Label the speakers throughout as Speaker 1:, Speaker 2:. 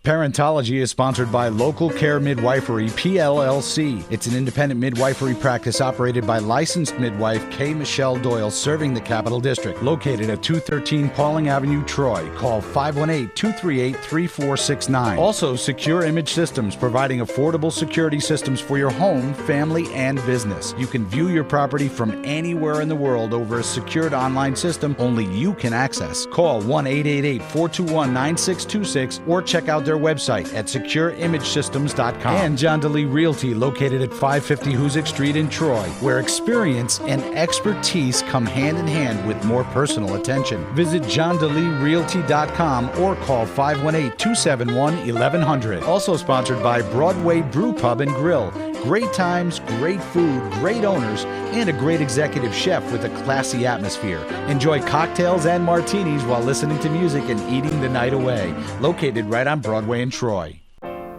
Speaker 1: Parentology is sponsored by Local Care Midwifery, PLLC. It's an independent midwifery practice operated by licensed midwife K. Michelle Doyle, serving the Capital District. Located at 213 Pauling Avenue, Troy. Call 518-238-3469. Also, Secure Image Systems, providing affordable security systems for your home, family, and business. You can view your property from anywhere in the world over a secured online system only you can access. Call 1-888-421-9626 or check out their website at secureimagesystems.com. And John DeLee Realty, located at 550 Hoosick Street in Troy, where experience and expertise come hand in hand with more personal attention. Visit johndeleerealty.com or call 518-271-1100. Also sponsored by Broadway Brew Pub and Grill. Great times, great food, great owners, and a great executive chef with a classy atmosphere. Enjoy cocktails and martinis while listening to music and eating the night away. Located right on Broadway in Troy.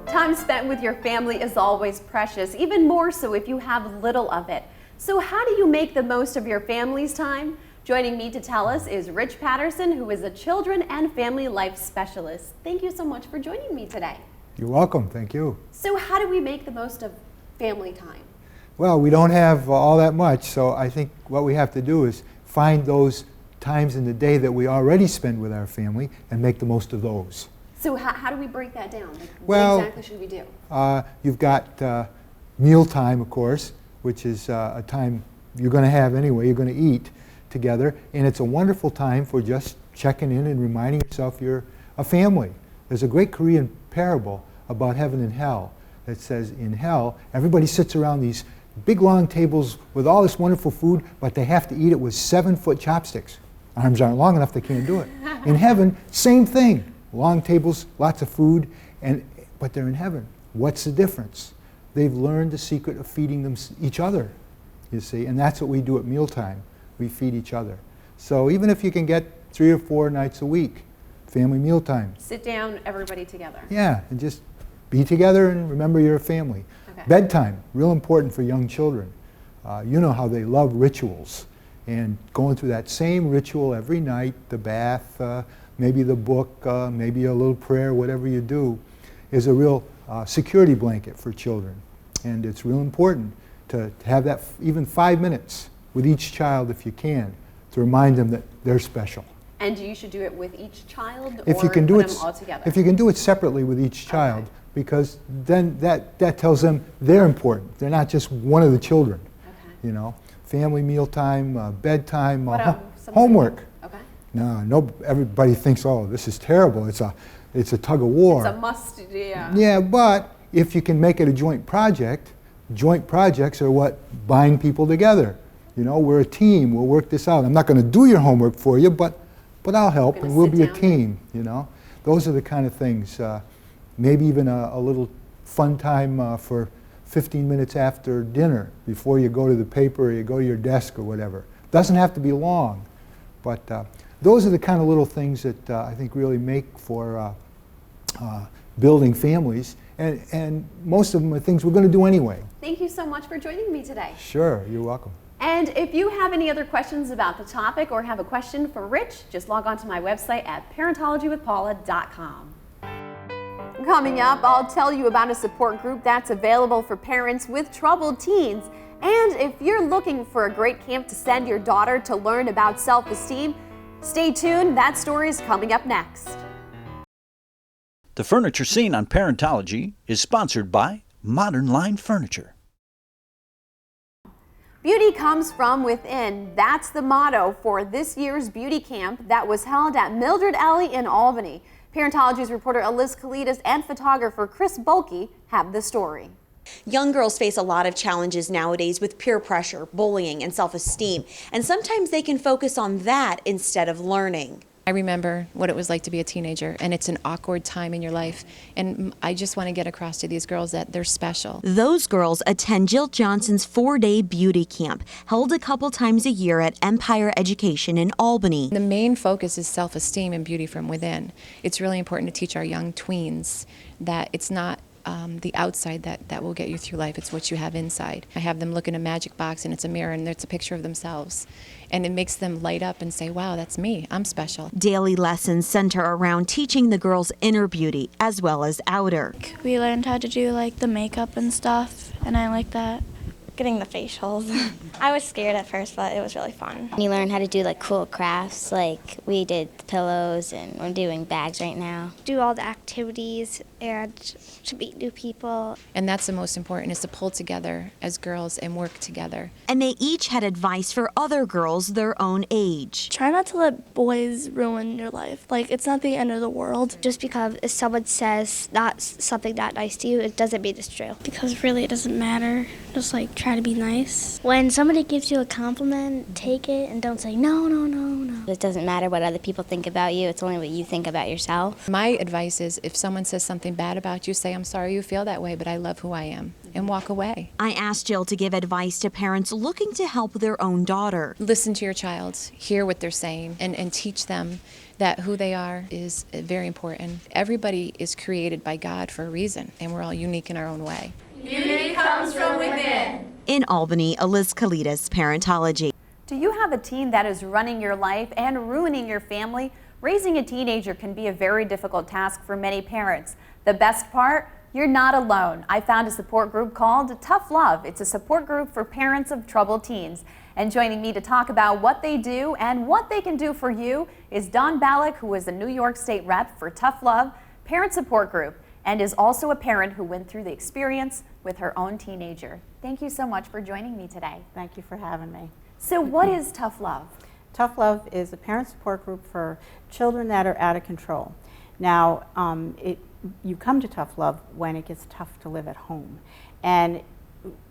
Speaker 2: Time spent with your family is always precious, even more so if you have little of it. So how do you make the most of your family's time? Joining me to tell us is Rich Patterson, who is a children and family life specialist. Thank you so much for joining me today.
Speaker 3: You're welcome. Thank you.
Speaker 2: So how do we make the most of family time?
Speaker 3: Well, we don't have all that much, so I think what we have to do is find those times in the day that we already spend with our family and make the most of those.
Speaker 2: So how do we break that down? Like,
Speaker 3: well,
Speaker 2: what exactly should we do?
Speaker 3: You've got meal time, of course, which is a time you're going to have anyway. You're going to eat together, and it's a wonderful time for just checking in and reminding yourself you're a family. There's a great Korean parable about heaven and hell that says in hell, everybody sits around these big long tables with all this wonderful food, but they have to eat it with 7-foot chopsticks. Arms aren't long enough, they can't do it. In heaven, same thing. Long tables, lots of food, but they're in heaven. What's the difference? They've learned the secret of feeding them each other, you see, and that's what we do at mealtime. We feed each other. So even if you can get 3 or 4 nights a week, family mealtime.
Speaker 2: Sit down, everybody together.
Speaker 3: Yeah, and just be together and remember you're a family.
Speaker 2: Okay.
Speaker 3: Bedtime, real important for young children. You know how they love rituals. And going through that same ritual every night, the bath, maybe the book, maybe a little prayer, whatever you do, is a real security blanket for children. And it's real important to have that even 5 minutes with each child if you can, to remind them that they're special.
Speaker 2: And you should do it with each child,
Speaker 3: if
Speaker 2: or
Speaker 3: you can do
Speaker 2: put
Speaker 3: it,
Speaker 2: them all together?
Speaker 3: If you can do it separately with each child, okay. Because then that tells them they're important. They're not just one of the children.
Speaker 2: Okay.
Speaker 3: You know, family mealtime, bedtime,
Speaker 2: homework. Okay.
Speaker 3: No, everybody thinks, oh, this is terrible. It's a tug of war.
Speaker 2: It's a must, yeah.
Speaker 3: Yeah, but if you can make it a joint projects are what bind people together. You know, we're a team. We'll work this out. I'm not going to do your homework for you, but I'll help, and we'll be a team. You know, those are the kind of things. Maybe even a little fun time for 15 minutes after dinner, before you go to the paper or you go to your desk or whatever. Doesn't have to be long, but those are the kind of little things that I think really make for building families, and most of them are things we're going to do anyway.
Speaker 2: Thank you so much for joining me today.
Speaker 3: Sure, you're welcome.
Speaker 2: And if you have any other questions about the topic or have a question for Rich, just log on to my website at parentologywithpaula.com. Coming up, I'll tell you about a support group that's available for parents with troubled teens. And if you're looking for a great camp to send your daughter to learn about self-esteem, stay tuned. That story is coming up next.
Speaker 4: The furniture seen on Parentology is sponsored by Modern Line Furniture.
Speaker 2: Beauty comes from within. That's the motto for this year's beauty camp that was held at Mildred Alley in Albany. Parentology's reporter Eliz Kalidas and photographer Chris Bulkey have the story.
Speaker 5: Young girls face a lot of challenges nowadays with peer pressure, bullying, and self-esteem, and sometimes they can focus on that instead of learning.
Speaker 6: I remember what it was like to be a teenager, and it's an awkward time in your life, and I just want to get across to these girls that they're special.
Speaker 5: Those girls attend Jill Johnson's 4-day beauty camp, held a couple times a year at Empire Education in Albany.
Speaker 6: The main focus is self-esteem and beauty from within. It's really important to teach our young tweens that it's not the outside that will get you through life. It's what you have inside. I have them look in a magic box and it's a mirror and it's a picture of themselves. And it makes them light up and say, wow, that's me. I'm special.
Speaker 5: Daily lessons center around teaching the girls inner beauty as well as outer.
Speaker 7: We learned how to do like the makeup and stuff, and I like that.
Speaker 8: Getting the facials. I was scared at first, but it was really fun. You learn how to do like cool crafts, like we did the pillows and we're doing bags right now. Do all the activities and to meet new people.
Speaker 6: And that's the most important, is to pull together as girls and work together.
Speaker 5: And they each had advice for other girls their own age.
Speaker 7: Try not to let boys ruin your life. Like, it's not the end of the world.
Speaker 8: Just because if someone says not something not nice to you, it doesn't mean it's true.
Speaker 7: Because really it doesn't matter. Just like try to be nice.
Speaker 8: When somebody gives you a compliment, take it and don't say no, no, no, no. It doesn't matter what other people think about you. It's only what you think about yourself.
Speaker 6: My advice is, if someone says something bad about you, say, I'm sorry you feel that way, but I love who I am, and walk away.
Speaker 5: I asked Jill to give advice to parents looking to help their own daughter.
Speaker 6: Listen to your child, hear what they're saying, and teach them that who they are is very important. Everybody is created by God for a reason, and we're all unique in our own way.
Speaker 2: Beauty comes from within.
Speaker 5: In Albany, Eliz Kalidas, Parentology.
Speaker 2: Do you have a teen that is running your life and ruining your family? Raising a teenager can be a very difficult task for many parents. The best part? You're not alone. I found a support group called Tough Love. It's a support group for parents of troubled teens. And joining me to talk about what they do and what they can do for you is Dawn Ballack, who is the New York State rep for Tough Love Parent Support Group, and is also a parent who went through the experience with her own teenager. Thank you so much for joining me today.
Speaker 9: Thank you for having me.
Speaker 2: So what is Tough Love?
Speaker 9: Tough Love is a parent support group for children that are out of control. Now, you come to Tough Love when it gets tough to live at home. And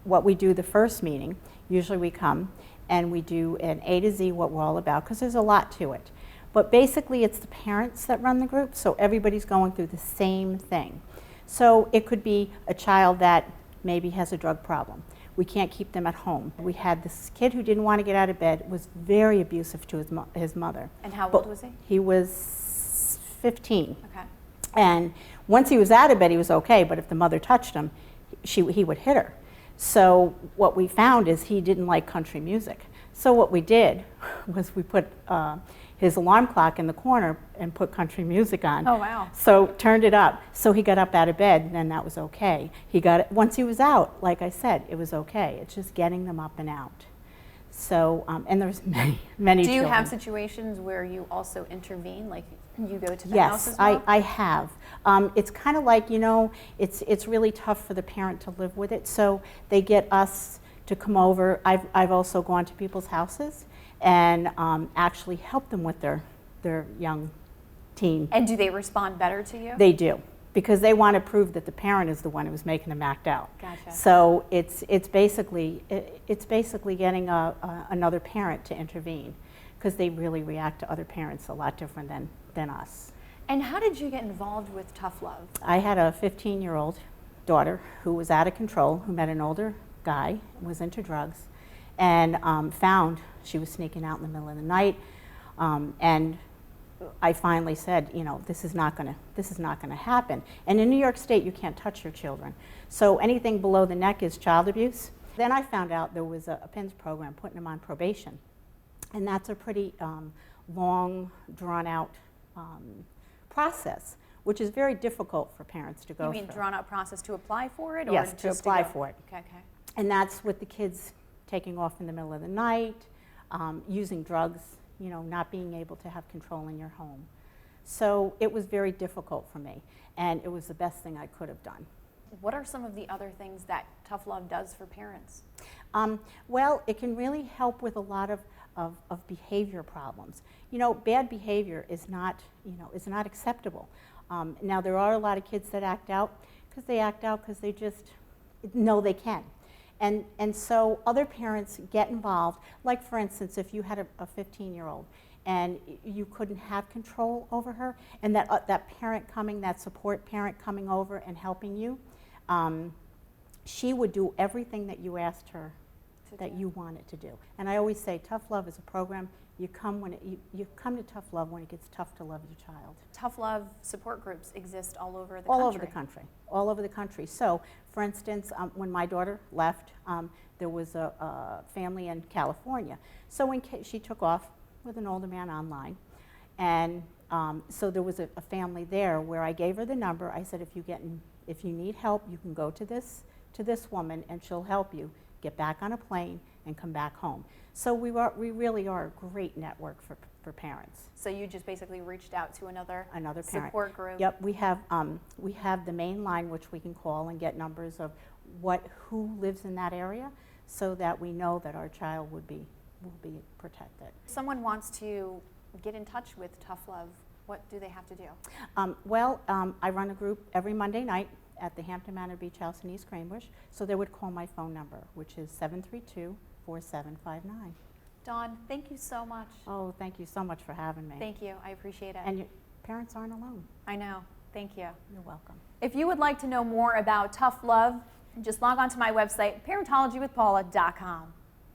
Speaker 9: what we do the first meeting, usually we come and we do an A to Z what we're all about, because there's a lot to it. But basically it's the parents that run the group, so everybody's going through the same thing. So it could be a child that maybe has a drug problem. We can't keep them at home. We had this kid who didn't want to get out of bed, was very abusive to his mother.
Speaker 2: And how old was he?
Speaker 9: He was 15.
Speaker 2: Okay.
Speaker 9: And once he was out of bed, he was okay, but if the mother touched him, he would hit her. So what we found is he didn't like country music. So what we did was we put his alarm clock in the corner and put country music on.
Speaker 2: Oh, wow.
Speaker 9: So turned it up. So he got up out of bed, and then that was okay. He got it, once he was out, like I said, it was okay. It's just getting them up and out. So, and there's many children.
Speaker 2: Do you have situations where you also intervene, like you go to the house as well?
Speaker 9: Yes, I have. It's kind of like, you know, it's really tough for the parent to live with it, so they get us to come over. I've also gone to people's houses and actually help them with their young teen.
Speaker 2: And do they respond better to you?
Speaker 9: They do, because they want to prove that the parent is the one who's making them act out.
Speaker 2: Gotcha.
Speaker 9: So it's basically getting another parent to intervene, because they really react to other parents a lot different than us.
Speaker 2: And how did you get involved with Tough Love?
Speaker 9: I had a 15-year-old daughter who was out of control, who met an older guy, was into drugs, and found she was sneaking out in the middle of the night, and I finally said, you know, this is not going to happen. And in New York State, you can't touch your children. So anything below the neck is child abuse. Then I found out there was a PINS program putting them on probation, and that's a pretty long, drawn-out process, which is very difficult for parents to go through.
Speaker 2: You mean drawn-out process to apply for it?
Speaker 9: Yes,
Speaker 2: or
Speaker 9: to
Speaker 2: just
Speaker 9: apply
Speaker 2: go?
Speaker 9: for it.
Speaker 2: Okay.
Speaker 9: And that's with the kids taking off in the middle of the night, using drugs, you know, not being able to have control in your home. So it was very difficult for me, and it was the best thing I could have done.
Speaker 2: What are some of the other things that Tough Love does for parents?
Speaker 9: Well, it can really help with a lot of behavior problems. You know, bad behavior is not acceptable. Now, there are a lot of kids that act out because they just know they can. And so other parents get involved. Like, for instance, if you had a 15-year-old and you couldn't have control over her, and that parent coming, that support parent coming over and helping you, she would do everything that you asked her that you want it to do. And I always say Tough Love is a program. You come to Tough Love when it gets tough to love your child.
Speaker 2: Tough Love support groups exist all over the
Speaker 9: All
Speaker 2: country.
Speaker 9: over the country. All over the country. So, for instance, when my daughter left, there was a family in California. So when she took off with an older man online, and so there was a family there where I gave her the number. I said, if you need help, you can go to this woman and she'll help you get back on a plane and come back home. So we really are a great network for parents.
Speaker 2: So you just basically reached out to another
Speaker 9: parent
Speaker 2: support group.
Speaker 9: Yep, we have the main line which we can call and get numbers of who lives in that area, so that we know that our child will be protected.
Speaker 2: If someone wants to get in touch with Tough Love, what do they have to do?
Speaker 9: I run a group every Monday night at the Hampton Manor Beach House in East Cranebush, so they would call my phone number, which is 732-4759.
Speaker 2: Dawn, thank you so much.
Speaker 9: Oh, thank you so much for having me.
Speaker 2: Thank you, I appreciate it.
Speaker 9: And your parents aren't alone.
Speaker 2: I know, thank you.
Speaker 9: You're welcome.
Speaker 2: If you would like to know more about Tough Love, just log on to my website, parentologywithpaula.com.